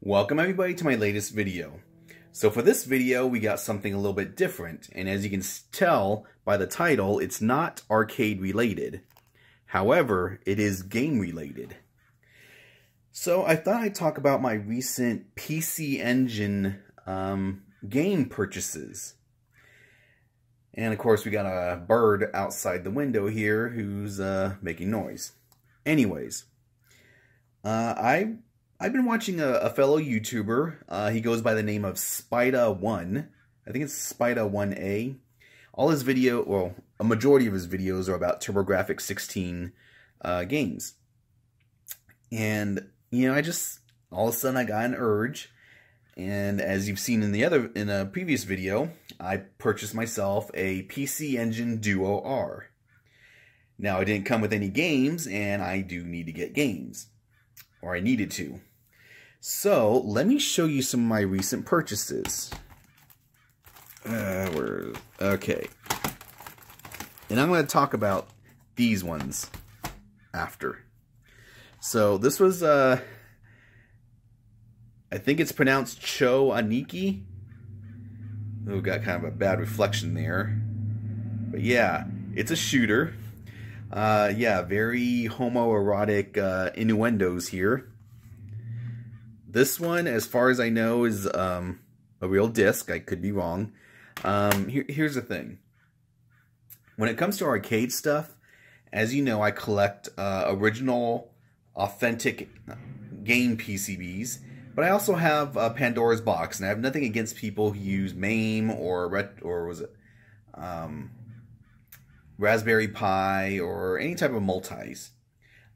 Welcome everybody to my latest video. So for this video we got something a little bit different, and as you can tell by the title, it's not arcade related. However, it is game related. So I thought I'd talk about my recent PC Engine game purchases. And of course we got a bird outside the window here who's making noise. Anyways, I've been watching a fellow YouTuber. He goes by the name of Spida1. I think it's Spida1A. All his video, well, a majority of his videos are about TurboGrafx-16 games. And, you know, all of a sudden I got an urge. And as you've seen in a previous video, I purchased myself a PC Engine Duo R. Now, it didn't come with any games, and I do need to get games. Or I needed to. So, let me show you some of my recent purchases. Okay. And I'm going to talk about these ones after. So, this was, I think it's pronounced Cho Aniki. Oh, got kind of a bad reflection there. But yeah, it's a shooter. Yeah, very homoerotic innuendos here. This one, as far as I know, is a real disc. I could be wrong. Here's the thing. When it comes to arcade stuff, as you know, I collect original, authentic game PCBs. But I also have Pandora's Box, and I have nothing against people who use MAME or was it Raspberry Pi or any type of multis.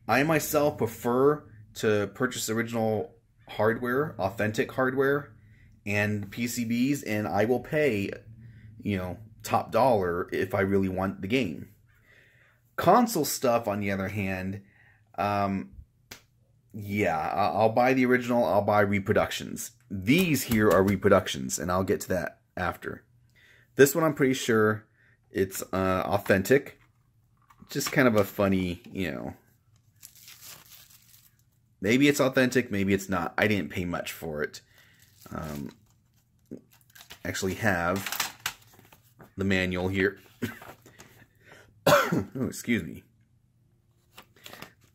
I myself prefer to purchase original hardware, authentic hardware, and PCBs, and I will pay, you know, top dollar if I really want the game. Console stuff, on the other hand, yeah, I'll buy the original, I'll buy reproductions. These here are reproductions, and I'll get to that after. This one I'm pretty sure it's authentic. Just kind of a funny, you know. Maybe it's authentic, maybe it's not. I didn't pay much for it. Actually have the manual here. Oh, excuse me.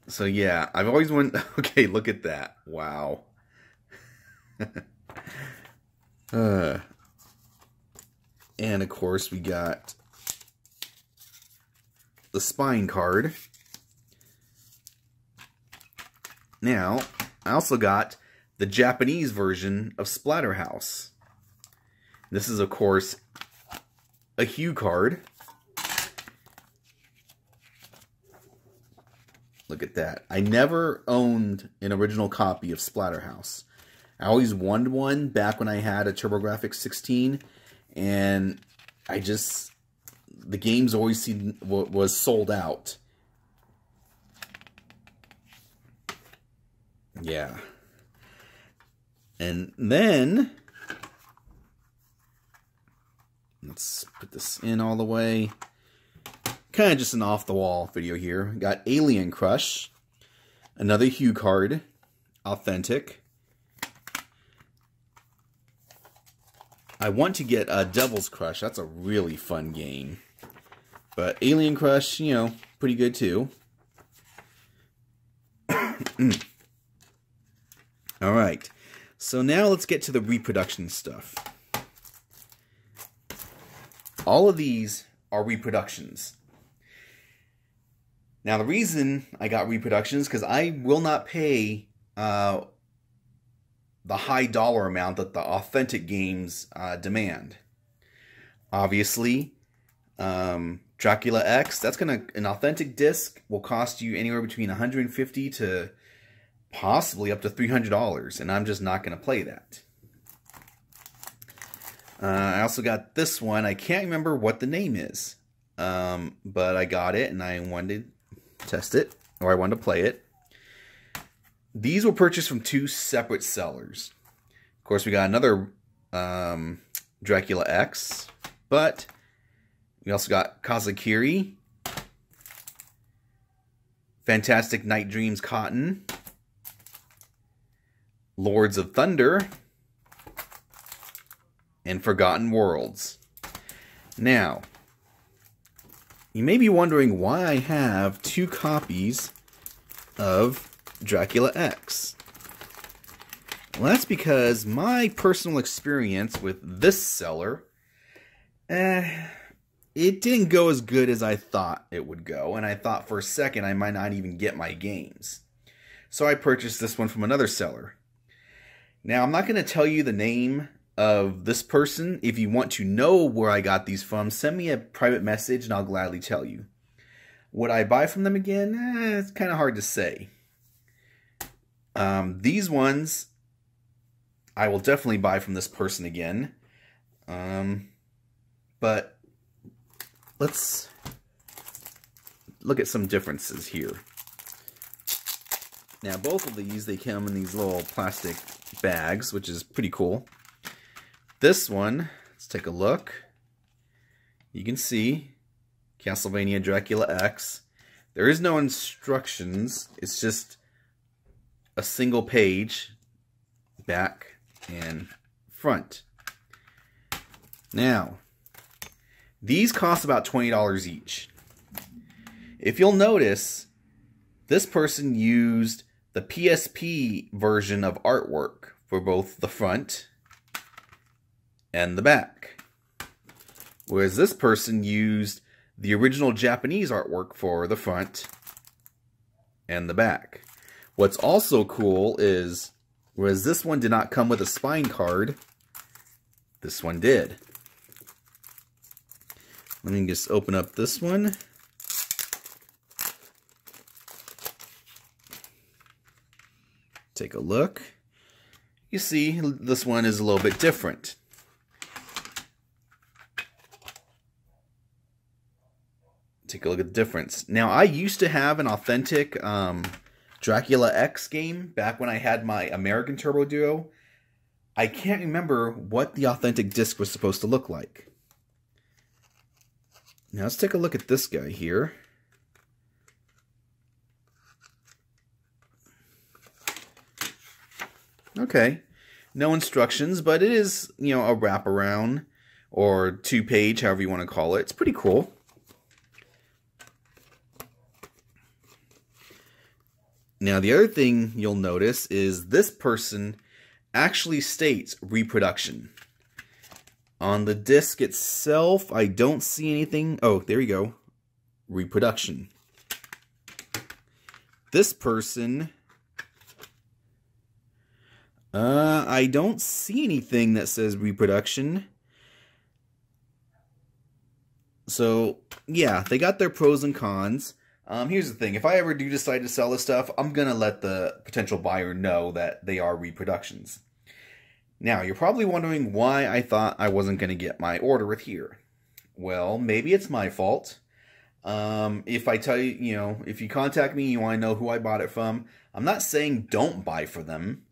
So yeah, I've always wanted... Okay, look at that. Wow. And of course we got the spine card. Now, I also got the Japanese version of Splatterhouse. This is, of course, a hue card. Look at that. I never owned an original copy of Splatterhouse. I always wanted one back when I had a TurboGrafx-16, and the games always was sold out. Yeah. And then, let's put this in all the way. Kind of just an off-the-wall video here. Got Alien Crush. Another hue card. Authentic. I want to get Devil's Crush. That's a really fun game. But Alien Crush, you know, pretty good too. Alright, so now let's get to the reproduction stuff. All of these are reproductions. Now the reason I got reproductions is because I will not pay the high dollar amount that the authentic games demand. Obviously, Dracula X, an authentic disc will cost you anywhere between $150 to possibly up to $300, and I'm just not going to play that. I also got this one. I can't remember what the name is, but I got it, and I wanted to test it, or I wanted to play it. These were purchased from two separate sellers. Of course, we got another Dracula X, but we also got Kazakiri, Fantastic Night Dreams Cotton, Lords of Thunder, and Forgotten Worlds. Now, you may be wondering why I have 2 copies of Dracula X. Well, that's because my personal experience with this seller, it didn't go as good as I thought it would go, and I thought for a second I might not even get my games. So I purchased this one from another seller. Now, I'm not going to tell you the name of this person. If you want to know where I got these from, send me a private message and I'll gladly tell you. Would I buy from them again? It's kind of hard to say. These ones, I will definitely buy from this person again. But let's look at some differences here. Now, both of these, they come in these little plastic bags, which is pretty cool. This one, let's take a look. You can see Castlevania Dracula X. There is no instructions. It's just a single page, back and front. Now, these cost about $20 each. If you'll notice, this person used the PSP version of artwork for both the front and the back, whereas this person used the original Japanese artwork for the front and the back. What's also cool is, whereas this one did not come with a spine card, this one did. Let me just open up this one. Take a look. You see, this one is a little bit different. Take a look at the difference. Now, I used to have an authentic Dracula X game back when I had my American Turbo Duo. I can't remember what the authentic disc was supposed to look like. Now, let's take a look at this guy here. Okay, no instructions, but it is, you know, a wraparound or 2-page, however you want to call it. It's pretty cool. Now, the other thing you'll notice is this person actually states reproduction. On the disc itself, I don't see anything. Oh, there you go. Reproduction. This person, I don't see anything that says reproduction. So, yeah, they got their pros and cons. Here's the thing. If I ever do decide to sell this stuff, I'm going to let the potential buyer know that they are reproductions. Now, you're probably wondering why I thought I wasn't going to get my order with here. Well, maybe it's my fault. If I tell you, you know, if you contact me, you want to know who I bought it from, I'm not saying don't buy for them.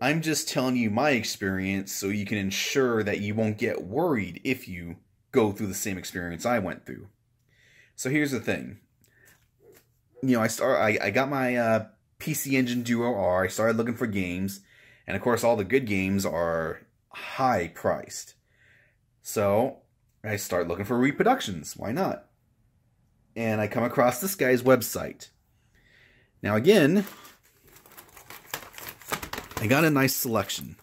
I'm just telling you my experience so you can ensure that you won't get worried if you go through the same experience I went through. So here's the thing. You know, I got my PC Engine Duo R. I started looking for games. And of course, all the good games are high priced. So I start looking for reproductions. Why not? And I come across this guy's website. Now again, I got a nice selection.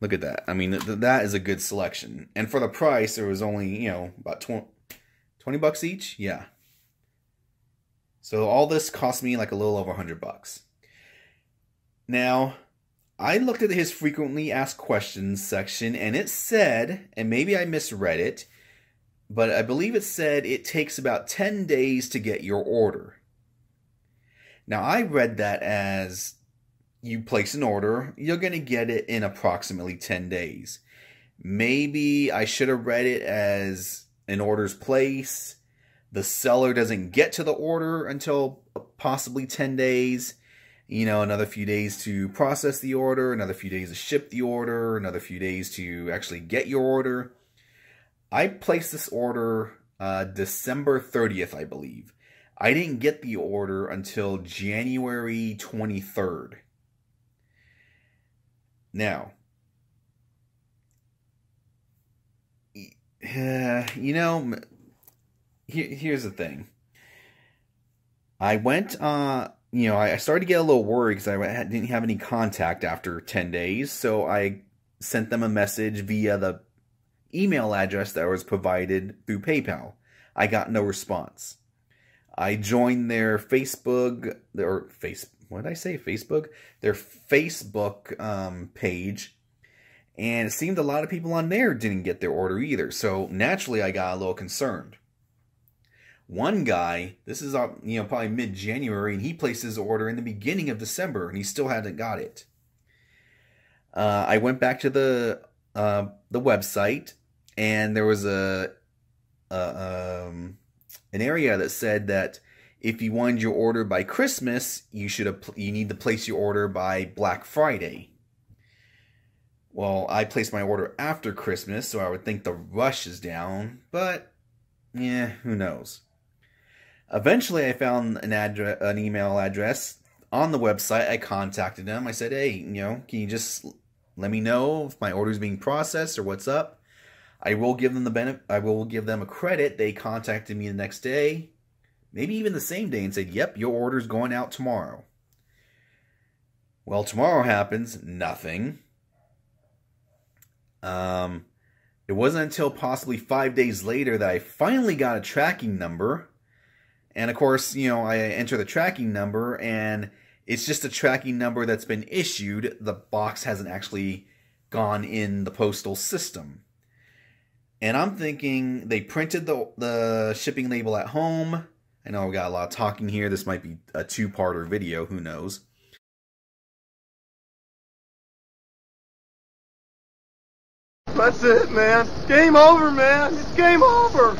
Look at that. I mean, that is a good selection. And for the price, there was only, you know, about 20 bucks each. Yeah. So all this cost me like a little over $100. Now, I looked at his frequently asked questions section, and it said, and maybe I misread it, but I believe it said it takes about 10 days to get your order. Now, I read that as you place an order, you're going to get it in approximately 10 days. Maybe I should have read it as an order's placed. The seller doesn't get to the order until possibly 10 days. You know, another few days to process the order, another few days to ship the order, another few days to actually get your order. I placed this order December 30th, I believe. I didn't get the order until January 23rd. Now, you know, here's the thing. I went, I started to get a little worried because I didn't have any contact after 10 days. So I sent them a message via the email address that was provided through PayPal. I got no response. I joined their Facebook, what did I say? Facebook? Their Facebook page. And it seemed a lot of people on there didn't get their order either. So naturally, I got a little concerned. One guy, this is probably mid-January, and he placed his order in the beginning of December, and he still hadn't got it. I went back to the website, and there was an area that said that if you wanted your order by Christmas, you need to place your order by Black Friday. Well, I placed my order after Christmas, so I would think the rush is down, but yeah, who knows? Eventually, I found an email address on the website. I contacted them. I said, hey, can you just let me know if my order is being processed or what's up? I will give them I will give them a credit. They contacted me the next day, maybe even the same day, and said, yep, your order's going out tomorrow. Well, tomorrow happens, nothing. It wasn't until possibly 5 days later that I finally got a tracking number. And of course, I enter the tracking number, and it's just a tracking number that's been issued. The box hasn't actually gone in the postal system. And I'm thinking they printed the shipping label at home. I know I've got a lot of talking here. This might be a two-parter video. Who knows? That's it, man. Game over, man. It's game over.